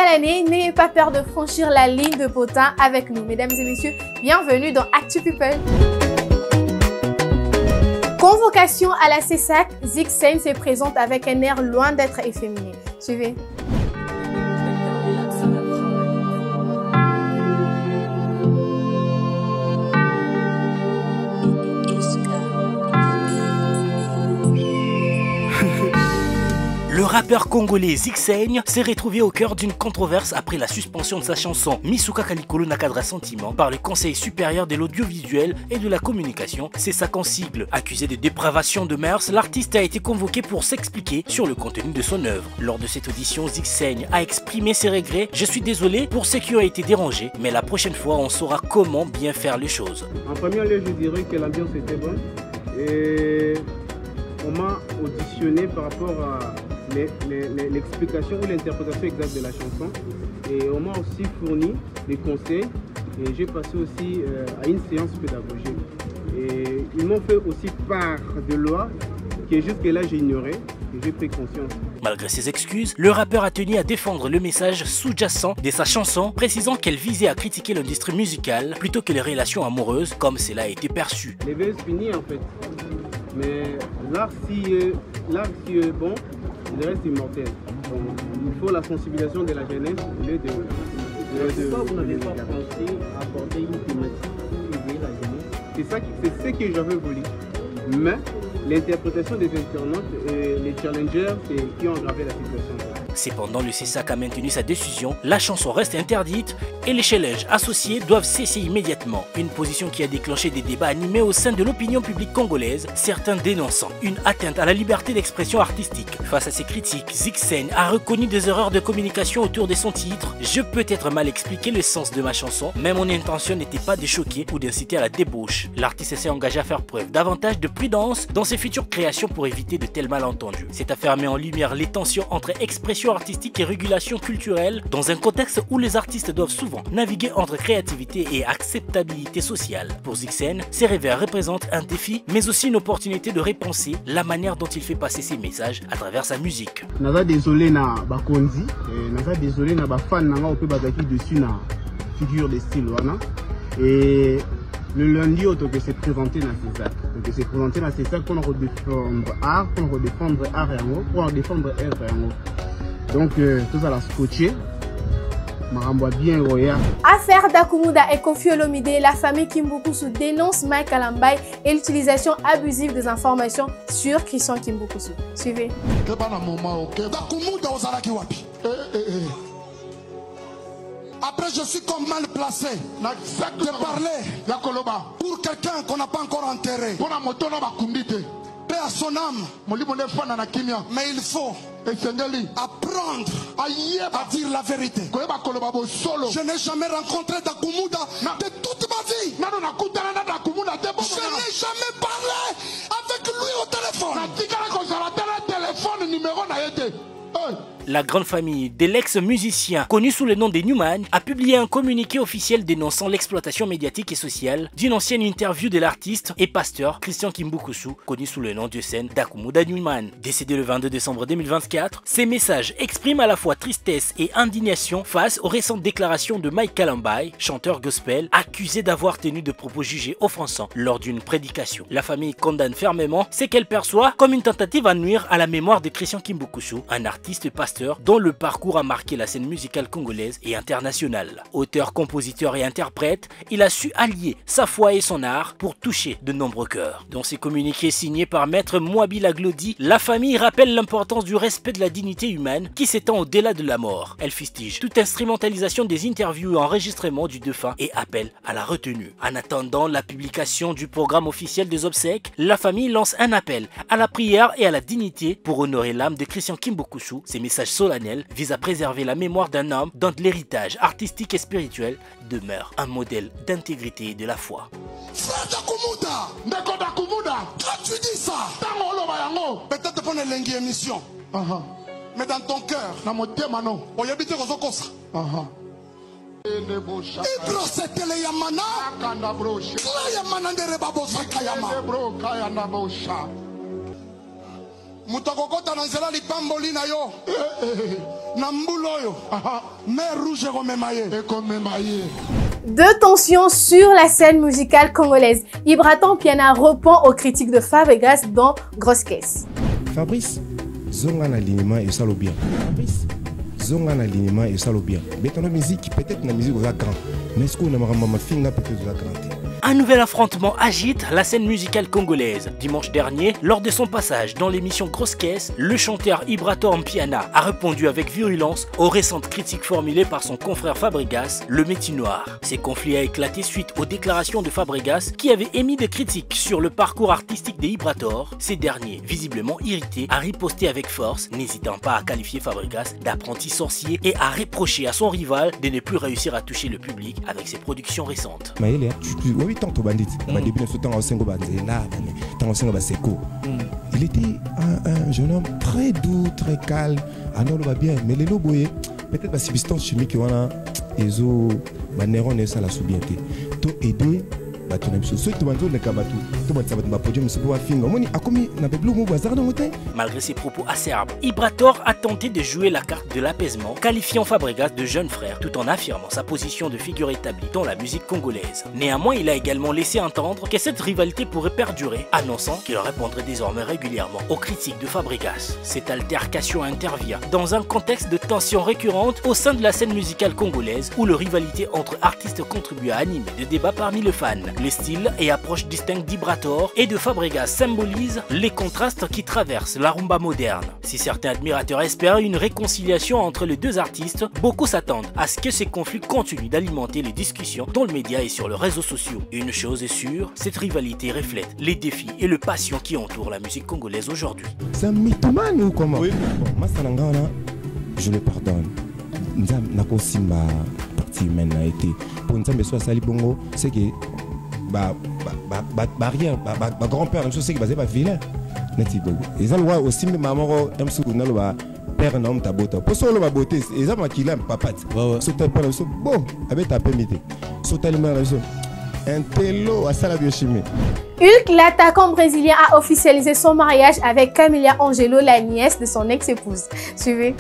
année, n'ayez pas peur de franchir la ligne de potin avec nous. Mesdames et messieurs, bienvenue dans Actu People. Convocation à la CESAC, Zixane se présente avec un air loin d'être efféminé. Suivez. Le rappeur congolais Zixane s'est retrouvé au cœur d'une controverse après la suspension de sa chanson Misuka Kalikolo Nakadra Sentiment par le Conseil supérieur de l'audiovisuel et de la communication, CESAC en sigle. Accusé de dépravation de mœurs, l'artiste a été convoqué pour s'expliquer sur le contenu de son œuvre. Lors de cette audition, Zixane a exprimé ses regrets. « Je suis désolé pour ceux qui ont été dérangés, mais la prochaine fois, on saura comment bien faire les choses. » En premier lieu, je dirais que l'ambiance était bonne et on m'a auditionné par rapport à l'explication ou l'interprétation exacte de la chanson et on m'a aussi fourni des conseils et j'ai passé aussi à une séance pédagogique et ils m'ont fait aussi part de lois que jusque-là j'ignorais et j'ai pris conscience. Malgré ses excuses, le rappeur a tenu à défendre le message sous-jacent de sa chanson, précisant qu'elle visait à critiquer l'industrie musicale plutôt que les relations amoureuses comme cela a été perçu. Les vœux finis en fait, mais l'art si est bon, il reste immortel. Donc, il faut la sensibilisation de la jeunesse au lieu de pourquoi vous n'avez pas pensé à apporter une thématique pour éveiller la jeunesse? C'est ce que j'avais voulu. Mais l'interprétation des internautes et les challengers qui ont aggravé la situation. Cependant, le CESAC a maintenu sa décision, la chanson reste interdite et les challenges associés doivent cesser immédiatement. Une position qui a déclenché des débats animés au sein de l'opinion publique congolaise, certains dénonçant une atteinte à la liberté d'expression artistique. Face à ces critiques, Zixane a reconnu des erreurs de communication autour de son titre. « Je peux être mal expliqué le sens de ma chanson, mais mon intention n'était pas de choquer ou d'inciter à la débauche. » L'artiste s'est engagé à faire preuve davantage de prudence dans ses futures créations pour éviter de tels malentendus. Cette affaire met en lumière les tensions entre expression artistique et régulation culturelle dans un contexte où les artistes doivent souvent naviguer entre créativité et acceptabilité sociale. Pour Zixane, ces revers représentent un défi mais aussi une opportunité de repenser la manière dont il fait passer ses messages à travers sa musique. Naza désolé na bakonzi, naza désolé na bafan nanga ope bazaki dessus na figure de style wana et le lundi on doit se présenter dans CESAC. Donc se présenter dans CESAC pour défendre art, pour défendre art et yango, pour défendre art et yango. Donc tout ça la scotché. Affaire Dakumuda et Koffi Olomide, la famille Kimbukusu dénonce Mike Kalambai et l'utilisation abusive des informations sur Christian Kimbukusu. Suivez. Après, je suis comme mal placé de parler pour quelqu'un qu'on n'a pas encore enterré. Paix à son âme. Mais il faut apprendre à dire la vérité. Je n'ai jamais rencontré Dakumuda de toute ma vie. Je n'ai jamais parlé avec lui au téléphone. La grande famille de l'ex-musicien connu sous le nom de Newman a publié un communiqué officiel dénonçant l'exploitation médiatique et sociale d'une ancienne interview de l'artiste et pasteur Christian Kimbukusu, connu sous le nom de scène Dakumuda Newman. Décédé le 22 décembre 2024, ces messages expriment à la fois tristesse et indignation face aux récentes déclarations de Mike Kalambai, chanteur gospel, accusé d'avoir tenu de propos jugés offensants lors d'une prédication. La famille condamne fermement ce qu'elle perçoit comme une tentative à nuire à la mémoire de Christian Kimbukusu, un artiste et pasteur dont le parcours a marqué la scène musicale congolaise et internationale. Auteur, compositeur et interprète, il a su allier sa foi et son art pour toucher de nombreux cœurs. Dans ses communiqués signés par Maître Mwabi Laglodi, la famille rappelle l'importance du respect de la dignité humaine qui s'étend au-delà de la mort. Elle fustige toute instrumentalisation des interviews et enregistrements du défunt et appelle à la retenue. En attendant la publication du programme officiel des obsèques, la famille lance un appel à la prière et à la dignité pour honorer l'âme de Christian Kimbukusu. Ces messages solennel vise à préserver la mémoire d'un homme dont l'héritage artistique et spirituel demeure un modèle d'intégrité et de la foi. Frère Dakumuda, Ndeko Dakumuda, quand tu dis ça, peut-être pour une longue émission, mais dans ton cœur, on y habite aux okosa. Ibro setele yamana, kla yamana ndere babosa kayama. Mutakokota nanzela lipamboli na yo. De tension sur la scène musicale congolaise. Ibraton Mpiana répond aux critiques de Fabregas dans Grosse Caisse. Fabrice, zonga un alignement et ça le bien. Fabrice, zonga un alignement et ça le bien. Mais dans la musique, peut-être la musique est grand. Mais est-ce qu'on a ma finger peut-être grand? Un nouvel affrontement agite la scène musicale congolaise. Dimanche dernier, lors de son passage dans l'émission Grosse Caisse, le chanteur Ibraton Mpiana a répondu avec virulence aux récentes critiques formulées par son confrère Fabregas, le Métis Noir. Ces conflits a éclaté suite aux déclarations de Fabregas qui avait émis des critiques sur le parcours artistique des Ibrator. Ces derniers, visiblement irrités, a riposté avec force, n'hésitant pas à qualifier Fabregas d'apprenti sorcier et à reprocher à son rival de ne plus réussir à toucher le public avec ses productions récentes. Il était un jeune homme très doux, très calme. Alors, va bien. Mais les lots, peut-être la substance chimique, ils ont la sobriété. Tout aider. Malgré ses propos acerbes, Ibrator a tenté de jouer la carte de l'apaisement, qualifiant Fabregas de jeune frère tout en affirmant sa position de figure établie dans la musique congolaise. Néanmoins, il a également laissé entendre que cette rivalité pourrait perdurer, annonçant qu'il répondrait désormais régulièrement aux critiques de Fabregas. Cette altercation intervient dans un contexte de tensions récurrentes au sein de la scène musicale congolaise où la rivalité entre artistes contribue à animer des débats parmi les fans. Les styles et approches distinctes d'Ibrator et de Fabregas symbolisent les contrastes qui traversent la rumba moderne. Si certains admirateurs espèrent une réconciliation entre les deux artistes, beaucoup s'attendent à ce que ces conflits continuent d'alimenter les discussions dans le média et sur les réseaux sociaux. Une chose est sûre, cette rivalité reflète les défis et le passion qui entourent la musique congolaise aujourd'hui. C'est un mythomane ou comment? Oui. Je le pardonne. Ma partie humaine a été. Pour nous, c'est que barrière, grand-père, une chose c'est que c'est pas vilain. Ils ont aussi maman père un homme tabota. Pour ça la beauté, ils ont qui l'aime papa. Sauter par le bon avec ta permis. Sauter le un télo à ça la biochimie. Hulk, l'attaquant brésilien, a officialisé son mariage avec Camila Angelo, la nièce de son ex-épouse. Suivez.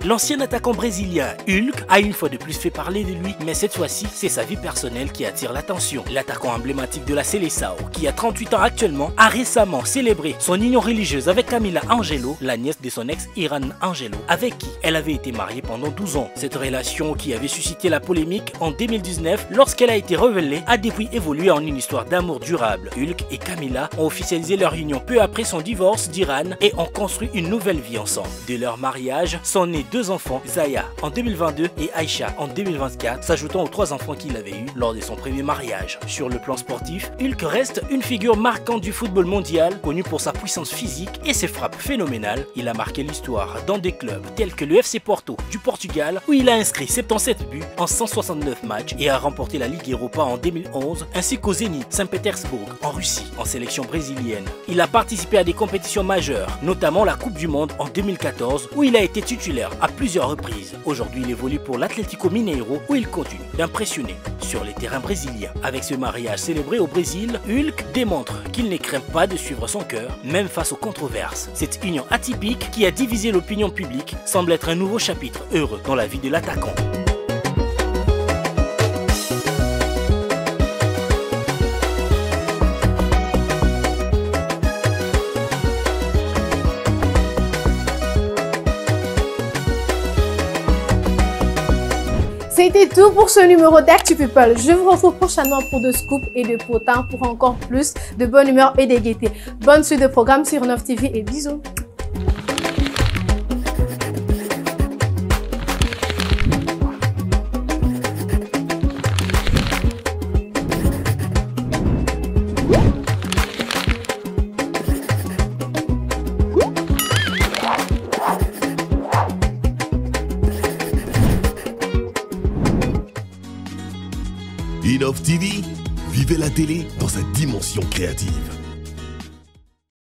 L'ancien attaquant brésilien Hulk a une fois de plus fait parler de lui, mais cette fois-ci, c'est sa vie personnelle qui attire l'attention. L'attaquant emblématique de la Seleção, qui a 38 ans actuellement, a récemment célébré son union religieuse avec Camila Angelo, la nièce de son ex Iran Angelo, avec qui elle avait été mariée pendant 12 ans. Cette relation qui avait suscité la polémique en 2019 lorsqu'elle a été révélée a depuis évolué en une histoire d'amour durable. Hulk et Camila ont officialisé leur union peu après son divorce d'Iran et ont construit une nouvelle vie ensemble. De leur mariage sont nés deux enfants, Zaya en 2022 et Aïcha en 2024, s'ajoutant aux 3 enfants qu'il avait eus lors de son premier mariage. Sur le plan sportif, Hulk reste une figure marquante du football mondial, connu pour sa puissance physique et ses frappes phénoménales. Il a marqué l'histoire dans des clubs tels que le FC Porto du Portugal, où il a inscrit 77 buts en 169 matchs et a remporté la Ligue Europa en 2011, ainsi qu'au Zénith Saint-Pétersbourg en Russie, en sélection brésilienne. Il a participé à des compétitions majeures, notamment la Coupe du Monde en 2014, où il a été titulaire à plusieurs reprises. Aujourd'hui, il évolue pour l'Atlético Mineiro où il continue d'impressionner sur les terrains brésiliens. Avec ce mariage célébré au Brésil, Hulk démontre qu'il ne craint pas de suivre son cœur, même face aux controverses. Cette union atypique qui a divisé l'opinion publique semble être un nouveau chapitre heureux dans la vie de l'attaquant. C'était tout pour ce numéro d'Actu People. Je vous retrouve prochainement pour de scoops et de potins pour encore plus de bonne humeur et de gaieté. Bonne suite de programme sur Nov TV et bisous. Innov TV, vivez la télé dans sa dimension créative.